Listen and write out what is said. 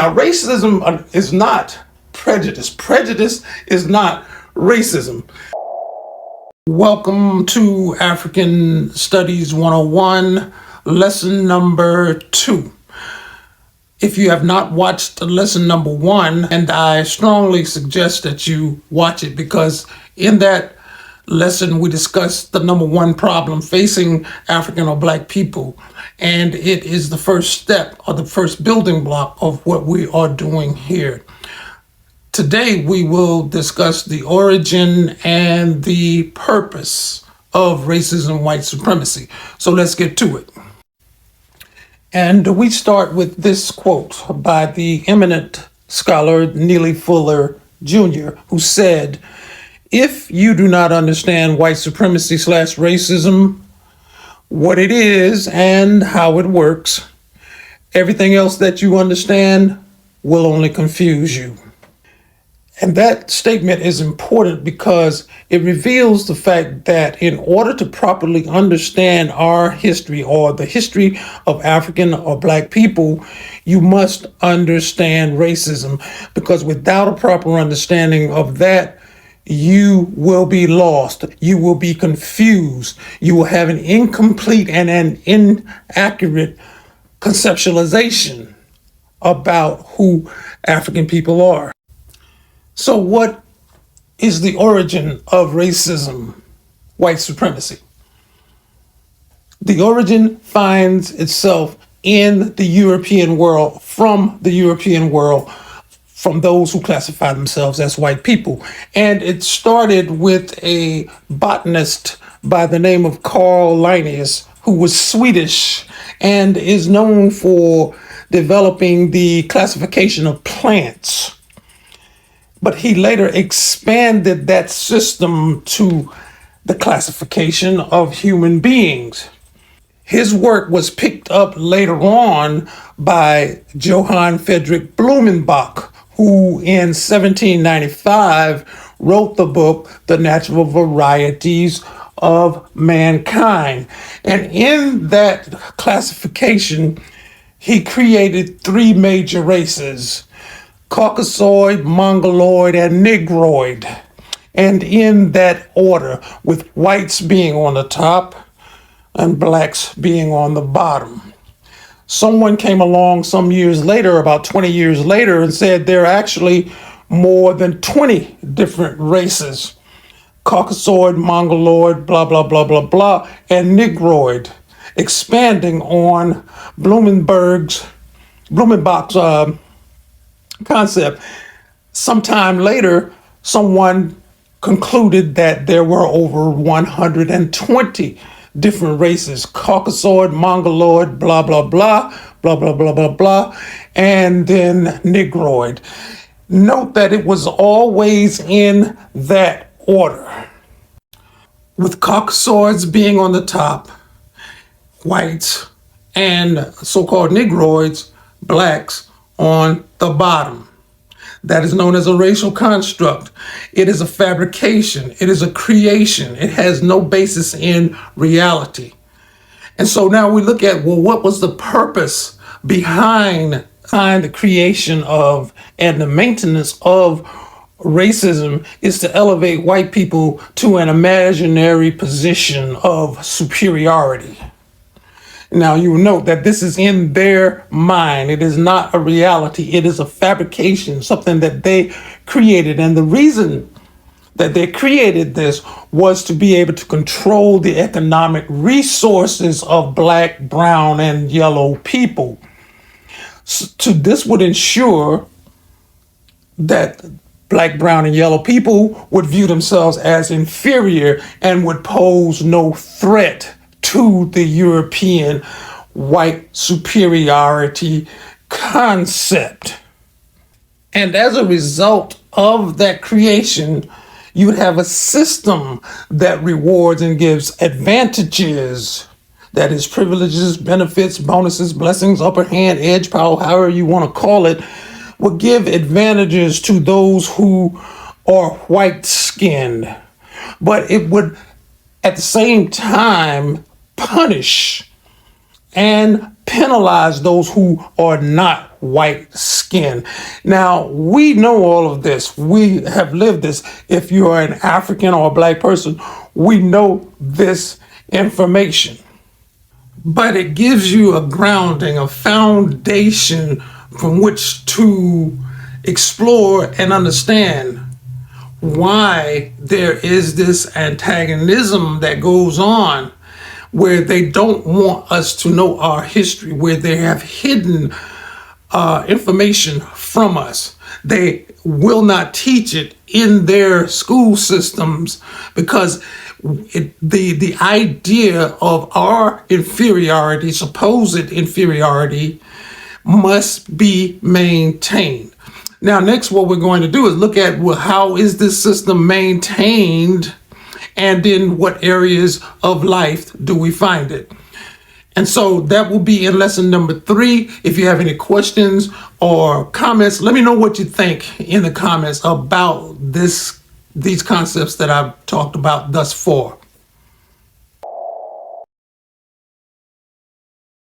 Now, racism is not prejudice. Prejudice is not racism. Welcome to African Studies 101, lesson number 2. If you have not watched lesson number 1, and I strongly suggest that you watch it, because in that lesson we discussed the number 1 problem facing African or Black people, and it is the first step or the first building block of what we are doing here. Today we will discuss the origin and the purpose of racism, white supremacy. So let's get to it. And we start with this quote by the eminent scholar Neely Fuller Jr., who said, "If you do not understand white supremacy / racism, what it is and how it works, everything else that you understand will only confuse you." And that statement is important because it reveals the fact that in order to properly understand our history or the history of African or Black people, you must understand racism, because without a proper understanding of that, you will be lost. You will be confused. You will have an incomplete and an inaccurate conceptualization about who African people are. So what is the origin of racism, white supremacy? The origin finds itself in the European world, from those who classify themselves as white people. And it started with a botanist by the name of Carl Linnaeus, who was Swedish and is known for developing the classification of plants. But he later expanded that system to the classification of human beings. His work was picked up later on by Johann Friedrich Blumenbach, who in 1795 wrote the book, The Natural Varieties of Mankind. And in that classification, he created 3 major races: Caucasoid, Mongoloid, and Negroid, and in that order, with whites being on the top and blacks being on the bottom. Someone came along some years later, about 20 years later, and said there are actually more than 20 different races: Caucasoid, Mongoloid, blah, blah, blah, blah, blah, and Negroid, expanding on Blumenbach's concept. Sometime later, someone concluded that there were over 120 different races: Caucasoid, Mongoloid, blah, blah, blah, blah, blah, blah, blah, blah, and then Negroid. Note that it was always in that order, with Caucasoids being on the top, whites, and so-called Negroids, blacks, on the bottom. That is known as a racial construct. It is a fabrication. It is a creation. It has no basis in reality. And so now we look at, well, what was the purpose behind the creation of and the maintenance of racism? Is to elevate white people to an imaginary position of superiority. Now, you note that this is in their mind. It is not a reality. It is a fabrication, something that they created. And the reason that they created this was to be able to control the economic resources of Black, brown, and yellow people. This would ensure that Black, brown, and yellow people would view themselves as inferior and would pose no threat to the European white superiority concept. And as a result of that creation, you would have a system that rewards and gives advantages, that is, privileges, benefits, bonuses, blessings, upper hand, edge, power, however you want to call it, would give advantages to those who are white-skinned. But it would, at the same time, punish and penalize those who are not white skin. Now, we know all of this. We have lived this. If you are an African or a black person, we know this information. But it gives you a grounding, a foundation from which to explore and understand why there is this antagonism that goes on, where they don't want us to know our history, where they have hidden information from us. They will not teach it in their school systems because the idea of our inferiority, supposed inferiority, must be maintained. Now, next, what we're going to do is look at, well, how is this system maintained, and in what areas of life do we find it? And so that will be in lesson number 3. If you have any questions or comments, let me know what you think in the comments about these concepts that I've talked about thus far.